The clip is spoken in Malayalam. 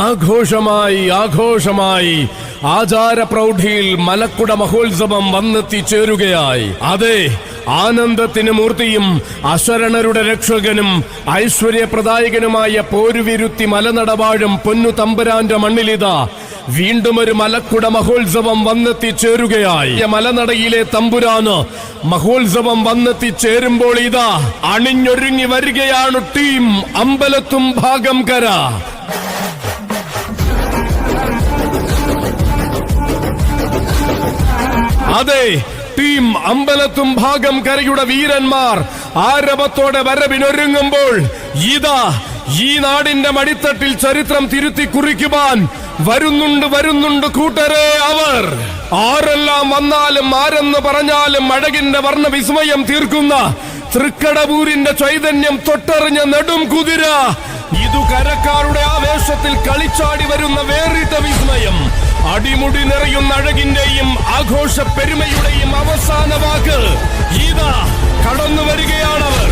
ആഘോഷമായി ആഘോഷമായി ആചാര പ്രൗഢിയിൽ മലക്കുട മഹോത്സവം വന്നെത്തിച്ചേരുകയായി. അതെ, ആനന്ദത്തിന് മൂർത്തിയും അശരണരുടെ രക്ഷകനും ഐശ്വര്യപ്രദായകനുമായ പോരുവിരുത്തി മലനടവാഴും പൊന്നു തമ്പുരാന്റെ മണ്ണിലിതാ വീണ്ടും ഒരു മലക്കുട മഹോത്സവം വന്നെത്തിച്ചേരുകയായി. മലനടയിലെ തമ്പുരാന് മഹോത്സവം വന്നെത്തിച്ചേരുമ്പോൾ ഇതാ അണിഞ്ഞൊരുങ്ങി വരികയാണ് ടീം അമ്പലത്തും ഭാഗം കര. അതെ, ടീം അമ്പലത്തും ഭാഗം കരയുടെ വീരന്മാർ ആരവത്തോടെ വരവിനൊരുങ്ങുമ്പോൾ ഇതാ ഈ നാടിന്റെ മടിത്തട്ടിൽ ചരിത്രം തിരുത്തി കുറിക്കുവാൻ വരുന്നുണ്ട് കൂട്ടരെ. അവർ ആരെല്ലാം വന്നാലും ആരെന്ന് പറഞ്ഞാലും അഴകിന്റെ വർണ്ണ വിസ്മയം തീർക്കുന്ന തൃക്കടവൂരിന്റെ ചൈതന്യം തൊട്ടറിഞ്ഞ നെടും കുതിര. ഇതു കരക്കാരുടെ ആവേശത്തിൽ കളിച്ചാടി വരുന്ന വേറിട്ട വിസ്മയം. അടിമുടി നിറയുന്ന അഴകിന്റെയും ആഘോഷ പെരുമയുടെയും അവസാന വാക്ക് ഇതാ കടന്നു വരികയാണവർ.